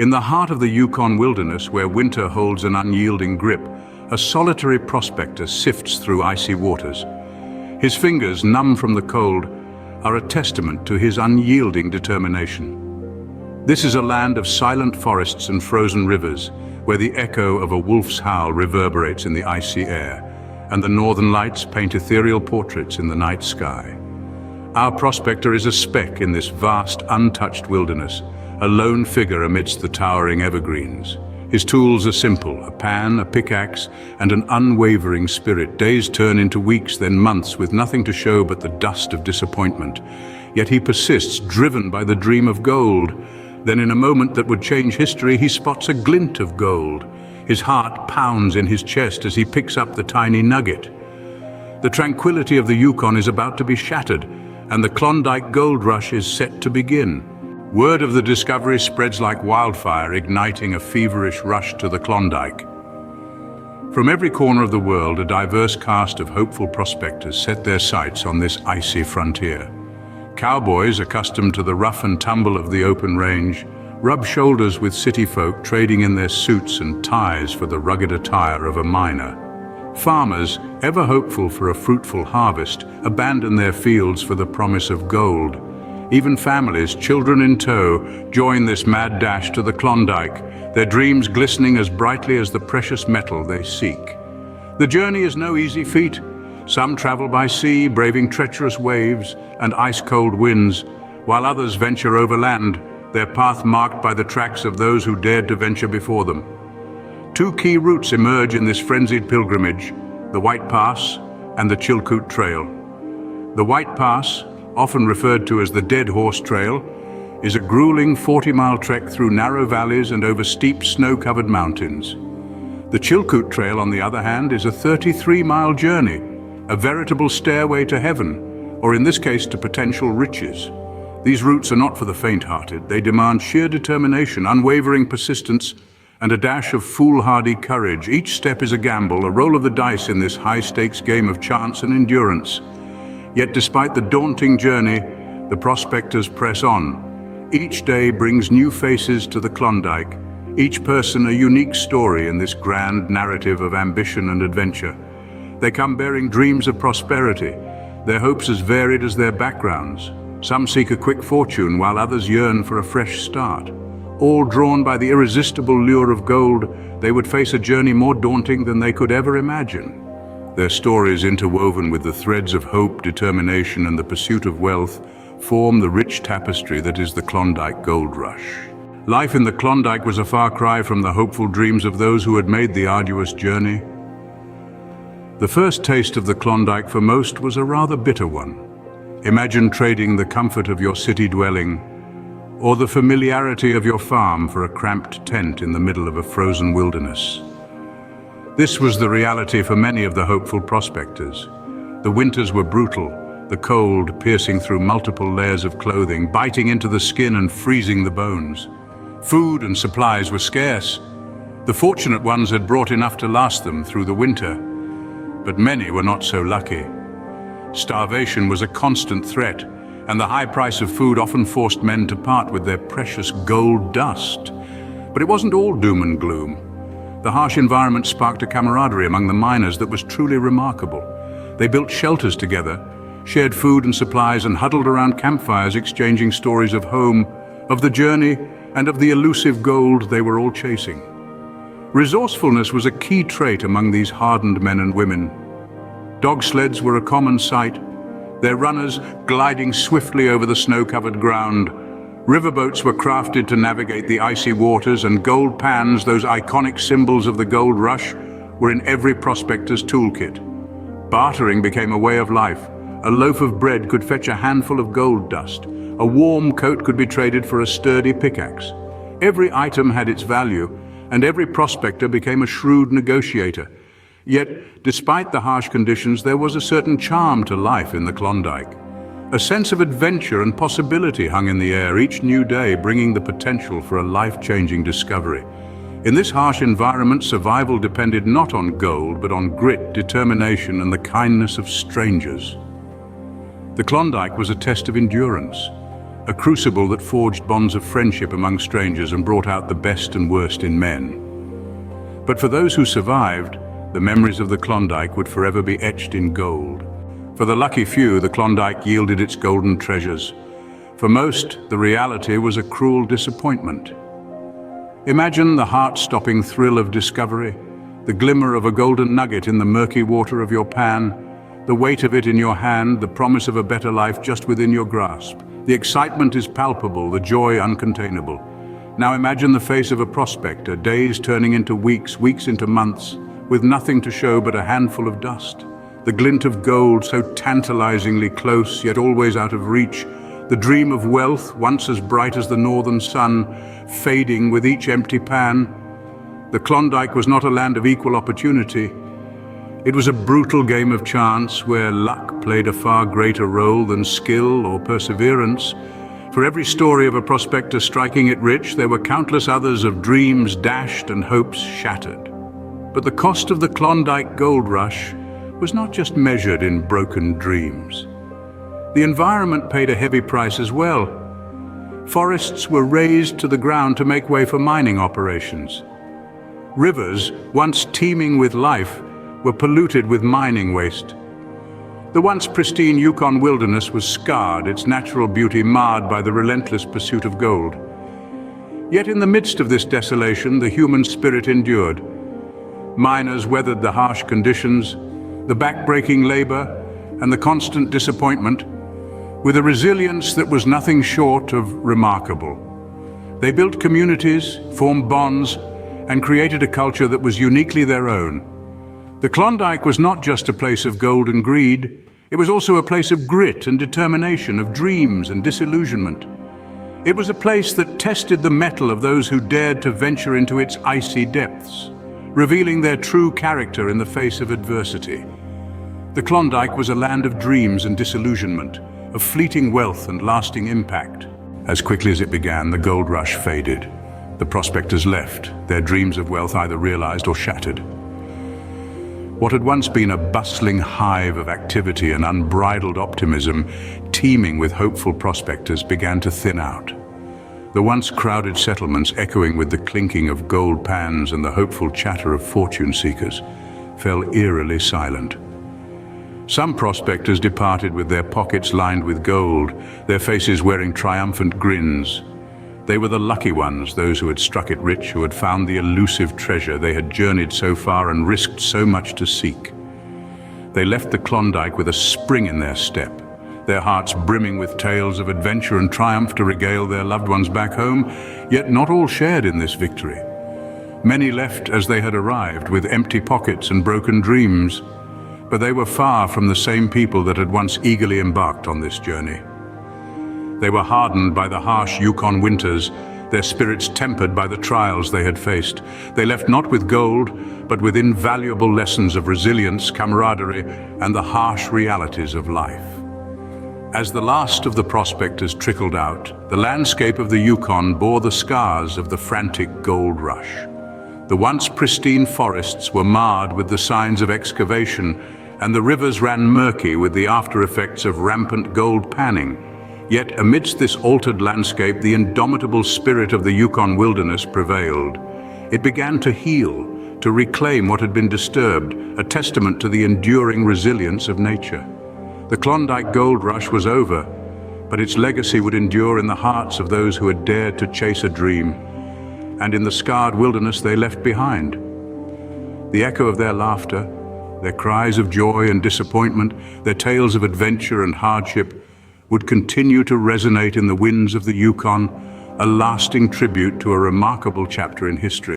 In the heart of the Yukon wilderness, where winter holds an unyielding grip, a solitary prospector sifts through icy waters. His fingers, numb from the cold, are a testament to his unyielding determination. This is a land of silent forests and frozen rivers, where the echo of a wolf's howl reverberates in the icy air, and the northern lights paint ethereal portraits in the night sky. Our prospector is a speck in this vast, untouched wilderness, a lone figure amidst the towering evergreens. His tools are simple: a pan, a pickaxe, and an unwavering spirit. Days turn into weeks, then months, with nothing to show but the dust of disappointment. Yet he persists, driven by the dream of gold. Then, in a moment that would change history, he spots a glint of gold. His heart pounds in his chest as he picks up the tiny nugget. The tranquility of the Yukon is about to be shattered, and the Klondike Gold Rush is set to begin. Word of the discovery spreads like wildfire, igniting a feverish rush to the Klondike. From every corner of the world, a diverse cast of hopeful prospectors set their sights on this icy frontier. Cowboys, accustomed to the rough and tumble of the open range, rub shoulders with city folk trading in their suits and ties for the rugged attire of a miner. Farmers, ever hopeful for a fruitful harvest, abandon their fields for the promise of gold. Even families, children in tow, join this mad dash to the Klondike, their dreams glistening as brightly as the precious metal they seek. The journey is no easy feat. Some travel by sea, braving treacherous waves and ice-cold winds, while others venture over land, their path marked by the tracks of those who dared to venture before them. Two key routes emerge in this frenzied pilgrimage: the White Pass and the Chilkoot Trail. The White Pass, often referred to as the Dead Horse Trail, is a grueling 40-mile trek through narrow valleys and over steep snow-covered mountains. The Chilkoot Trail, on the other hand, is a 33-mile journey, a veritable stairway to heaven, or in this case to potential riches. These routes are not for the faint-hearted. They demand sheer determination, unwavering persistence, and a dash of foolhardy courage. Each step is a gamble, a roll of the dice in this high-stakes game of chance and endurance. Yet despite the daunting journey, the prospectors press on. Each day brings new faces to the Klondike, each person a unique story in this grand narrative of ambition and adventure. They come bearing dreams of prosperity, their hopes as varied as their backgrounds. Some seek a quick fortune, while others yearn for a fresh start. All drawn by the irresistible lure of gold, they would face a journey more daunting than they could ever imagine. Their stories, interwoven with the threads of hope, determination, and the pursuit of wealth, form the rich tapestry that is the Klondike Gold Rush. Life in the Klondike was a far cry from the hopeful dreams of those who had made the arduous journey. The first taste of the Klondike for most was a rather bitter one. Imagine trading the comfort of your city dwelling or the familiarity of your farm for a cramped tent in the middle of a frozen wilderness. This was the reality for many of the hopeful prospectors. The winters were brutal, the cold piercing through multiple layers of clothing, biting into the skin and freezing the bones. Food and supplies were scarce. The fortunate ones had brought enough to last them through the winter, but many were not so lucky. Starvation was a constant threat, and the high price of food often forced men to part with their precious gold dust. But it wasn't all doom and gloom. The harsh environment sparked a camaraderie among the miners that was truly remarkable. They built shelters together, shared food and supplies, and huddled around campfires, exchanging stories of home, of the journey, and of the elusive gold they were all chasing. Resourcefulness was a key trait among these hardened men and women. Dog sleds were a common sight, their runners gliding swiftly over the snow-covered ground. Riverboats were crafted to navigate the icy waters, and gold pans, those iconic symbols of the gold rush, were in every prospector's toolkit. Bartering became a way of life. A loaf of bread could fetch a handful of gold dust. A warm coat could be traded for a sturdy pickaxe. Every item had its value, and every prospector became a shrewd negotiator. Yet, despite the harsh conditions, there was a certain charm to life in the Klondike. A sense of adventure and possibility hung in the air, each new day bringing the potential for a life-changing discovery. In this harsh environment, survival depended not on gold, but on grit, determination, and the kindness of strangers. The Klondike was a test of endurance. a crucible that forged bonds of friendship among strangers and brought out the best and worst in men. But for those who survived, the memories of the Klondike would forever be etched in gold. For the lucky few, the Klondike yielded its golden treasures. For most, the reality was a cruel disappointment. Imagine the heart-stopping thrill of discovery, the glimmer of a golden nugget in the murky water of your pan, the weight of it in your hand, the promise of a better life just within your grasp. The excitement is palpable, the joy uncontainable. Now imagine the face of a prospector, days turning into weeks, weeks into months, with nothing to show but a handful of dust. The glint of gold so tantalizingly close, yet always out of reach. The dream of wealth, once as bright as the northern sun, fading with each empty pan. The Klondike was not a land of equal opportunity. It was a brutal game of chance where luck played a far greater role than skill or perseverance. For every story of a prospector striking it rich, there were countless others of dreams dashed and hopes shattered. But the cost of the Klondike gold rush was not just measured in broken dreams. The environment paid a heavy price as well. Forests were razed to the ground to make way for mining operations. Rivers, once teeming with life, were polluted with mining waste. The once pristine Yukon wilderness was scarred, its natural beauty marred by the relentless pursuit of gold. Yet in the midst of this desolation, the human spirit endured. Miners weathered the harsh conditions, the back-breaking labor, and the constant disappointment, with a resilience that was nothing short of remarkable. They built communities, formed bonds, and created a culture that was uniquely their own. The Klondike was not just a place of gold and greed, it was also a place of grit and determination, of dreams and disillusionment. It was a place that tested the mettle of those who dared to venture into its icy depths, revealing their true character in the face of adversity. The Klondike was a land of dreams and disillusionment, of fleeting wealth and lasting impact. As quickly as it began, the gold rush faded. The prospectors left, their dreams of wealth either realized or shattered. What had once been a bustling hive of activity and unbridled optimism, teeming with hopeful prospectors, began to thin out. The once crowded settlements, echoing with the clinking of gold pans and the hopeful chatter of fortune seekers, fell eerily silent. Some prospectors departed with their pockets lined with gold, their faces wearing triumphant grins. They were the lucky ones, those who had struck it rich, who had found the elusive treasure they had journeyed so far and risked so much to seek. They left the Klondike with a spring in their step, their hearts brimming with tales of adventure and triumph to regale their loved ones back home, yet not all shared in this victory. Many left as they had arrived, with empty pockets and broken dreams, but they were far from the same people that had once eagerly embarked on this journey. They were hardened by the harsh Yukon winters, their spirits tempered by the trials they had faced. They left not with gold, but with invaluable lessons of resilience, camaraderie, and the harsh realities of life. As the last of the prospectors trickled out, the landscape of the Yukon bore the scars of the frantic gold rush. The once pristine forests were marred with the signs of excavation, and the rivers ran murky with the after-effects of rampant gold panning. Yet amidst this altered landscape, the indomitable spirit of the Yukon wilderness prevailed. It began to heal, to reclaim what had been disturbed, a testament to the enduring resilience of nature. The Klondike gold rush was over, but its legacy would endure in the hearts of those who had dared to chase a dream, and in the scarred wilderness they left behind. The echo of their laughter, their cries of joy and disappointment, their tales of adventure and hardship, would continue to resonate in the winds of the Yukon, a lasting tribute to a remarkable chapter in history.